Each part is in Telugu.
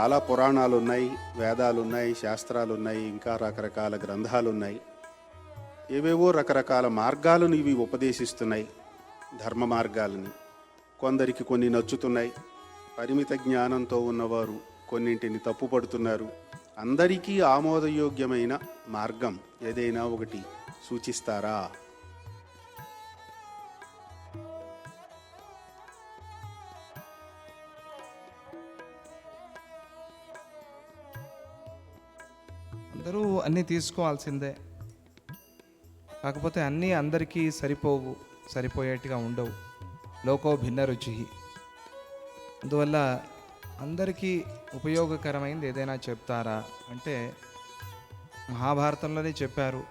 చాలా పురాణాలు ఉన్నాయి, వేదాలు ఉన్నాయి, శాస్త్రాలు ఉన్నాయి, ఇంకా రకరకాల గ్రంథాలు ఉన్నాయి. ఏవేవో రకరకాల మార్గాలను ఇవి ఉపదేశిస్తున్నాయి, ధర్మ మార్గాలని. కొందరికి కొన్ని నచ్చుతున్నాయి. పరిమిత జ్ఞానంతో ఉన్నవారు కొన్నింటిని తప్పుపడుతున్నారు. అందరికీ ఆమోదయోగ్యమైన మార్గం ఏదైనా ఒకటి సూచిస్తారా? అందరూ అన్నీ తీసుకోవాల్సిందే, కాకపోతే అన్నీ అందరికీ సరిపోవు, సరిపోయేట్టుగా ఉండవు. లోకో భిన్న రుచి. అందువల్ల అందరికీ ఉపయోగకరమైనది ఏదైనా చెప్తారా అంటే మహాభారతంలోనే చెప్పారు,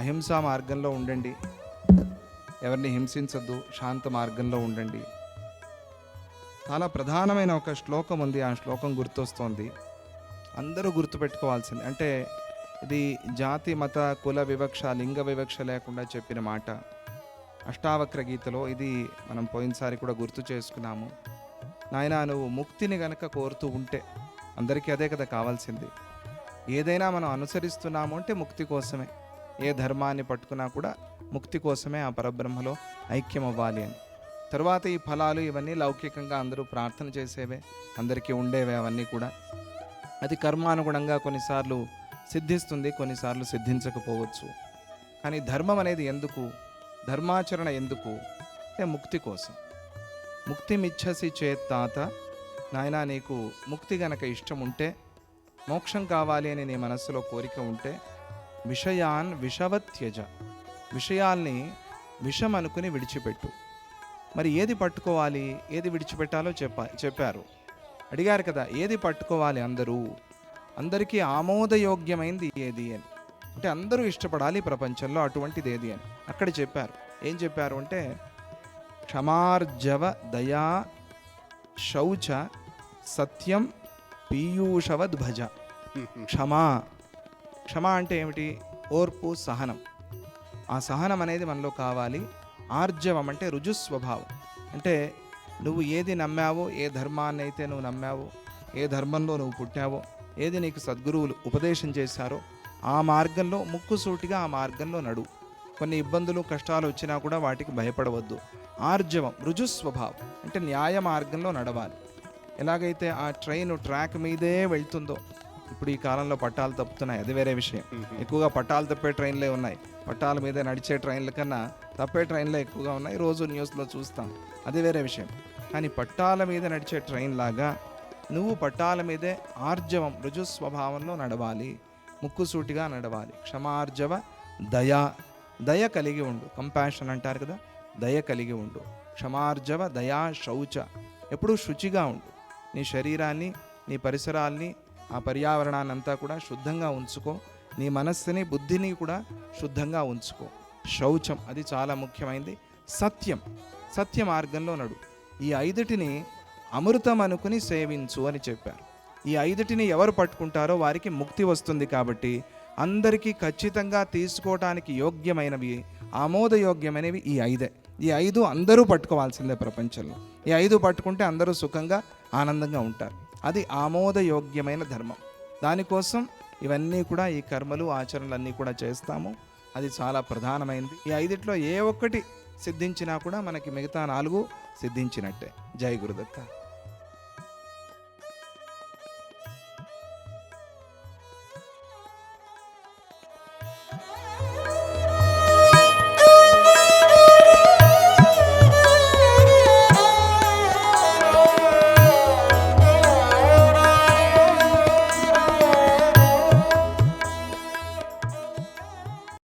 అహింసా మార్గంలో ఉండండి, ఎవరిని హింసించద్దు, శాంత మార్గంలో ఉండండి. చాలా ప్రధానమైన ఒక శ్లోకం ఉంది, ఆ శ్లోకం గుర్తొస్తోంది, అందరూ గుర్తుపెట్టుకోవాల్సింది. అంటే ఇది జాతి మత కుల వివక్ష లింగ వివక్ష లేకుండా చెప్పిన మాట. అష్టావక్ర గీతలో ఇది మనం పోయినసారి కూడా గుర్తు చేసుకున్నాము. నాయనా, నువ్వు ముక్తిని గనక కోరుతూ ఉంటే, అందరికీ అదే కదా కావాల్సింది, ఏదైనా మనం అనుసరిస్తున్నాము అంటే ముక్తి కోసమే. ఏ ధర్మాన్ని పట్టుకున్నా కూడా ముక్తి కోసమే, ఆ పరబ్రహ్మలో ఐక్యం అవ్వాలి అని. తర్వాత ఈ ఫలాలు ఇవన్నీ లౌకికంగా అందరూ ప్రార్థన చేసేవే, అందరికీ ఉండేవే. అవన్నీ కూడా అది కర్మానుగుణంగా కొన్నిసార్లు సిద్ధిస్తుంది, కొన్నిసార్లు సిద్ధించకపోవచ్చు. కానీ ధర్మం అనేది ఎందుకు, ధర్మాచరణ ఎందుకు అంటే ముక్తి కోసం. ముక్తి మిచ్చసి చేత్తాత, నాయనా నీకు ముక్తి గనక ఇష్టం ఉంటే, మోక్షం కావాలి అని నీ మనస్సులో కోరిక ఉంటే, విషయాన్ విషవత్యజ, విషయాల్ని విషం అనుకుని విడిచిపెట్టు. మరి ఏది పట్టుకోవాలి, ఏది విడిచిపెట్టాలో చెప్పారు. అడిగారు కదా, ఏది పట్టుకోవాలి అందరికీ ఆమోదయోగ్యమైనది ఏది అని. అంటే అందరూ ఇష్టపడాలి ప్రపంచంలో అటువంటిది ఏది అని అక్కడ చెప్పారు. ఏం చెప్పారు అంటే క్షమార్జవ దయా శౌచ సత్యం పీయూషవద్భజ. క్షమ అంటే ఏమిటి? ఓర్పు, సహనం. ఆ సహనం అనేది మనలో కావాలి. ఆర్జవం అంటే రుజుస్వభావం. అంటే నువ్వు ఏది నమ్మావో, ఏ ధర్మాన్ని అయితే నువ్వు నమ్మావో, ఏ ధర్మంలో నువ్వు పుట్టావో, ఏది నీకు సద్గురువులు ఉపదేశం చేశారో ఆ మార్గంలో ముక్కుసూటిగా ఆ మార్గంలో నడువు. కొన్ని ఇబ్బందులు కష్టాలు వచ్చినా కూడా వాటికి భయపడవద్దు. ఆర్జవం రుజుస్వభావం అంటే న్యాయ మార్గంలో నడవాలి. ఎలాగైతే ఆ ట్రైన్ ట్రాక్ మీదే వెళ్తుందో, ఇప్పుడు ఈ కాలంలో పట్టాలు తప్పుతున్నాయి, అది వేరే విషయం. ఎక్కువగా పట్టాలు తప్పే ట్రైన్లే ఉన్నాయి. పట్టాల మీద నడిచే ట్రైన్ల కన్నా తప్పే ట్రైన్లే ఎక్కువగా ఉన్నాయి, రోజు న్యూస్లో చూస్తాం, అది వేరే విషయం. కానీ పట్టాల మీద నడిచే ట్రైన్ లాగా నువ్వు పట్టాల మీదే ఆర్జవం రుజుస్వభావంలో నడవాలి, ముక్కుసూటిగా నడవాలి. క్షమార్జవ దయ కలిగి ఉండు. కంపాషన్ అంటారు కదా, దయ కలిగి ఉండు. క్షమార్జవ దయా శౌచ, ఎప్పుడూ శుచిగా ఉండు. నీ శరీరాన్ని, నీ పరిసరాల్ని, ఆ పర్యావరణాన్ని అంతా కూడా శుద్ధంగా ఉంచుకో. నీ మనస్సుని, బుద్ధిని కూడా శుద్ధంగా ఉంచుకో. శౌచం అది చాలా ముఖ్యమైనది. సత్య మార్గంలో నడు. ఈ ఐదుటిని అమృతం అనుకుని సేవించు అని చెప్పారు. ఈ ఐదుటిని ఎవరు పట్టుకుంటారో వారికి ముక్తి వస్తుంది. కాబట్టి అందరికీ ఖచ్చితంగా తీసుకోవటానికి యోగ్యమైనవి, ఆమోదయోగ్యమైనవి ఈ ఐదే. ఈ ఐదు అందరూ పట్టుకోవాల్సిందే ప్రపంచంలో. ఈ ఐదు పట్టుకుంటే అందరూ సుఖంగా ఆనందంగా ఉంటారు. అది ఆమోదయోగ్యమైన ధర్మం. దానికోసం ఇవన్నీ కూడా, ఈ కర్మలు ఆచరణలన్నీ కూడా చేస్తాము. అది చాలా ప్రధానమైనది. ఈ ఐదిట్లో ఏ ఒక్కటి సిద్ధించినా కూడా మనకి మిగతా 4 సిద్ధించినట్టే. జై గురుదత్త.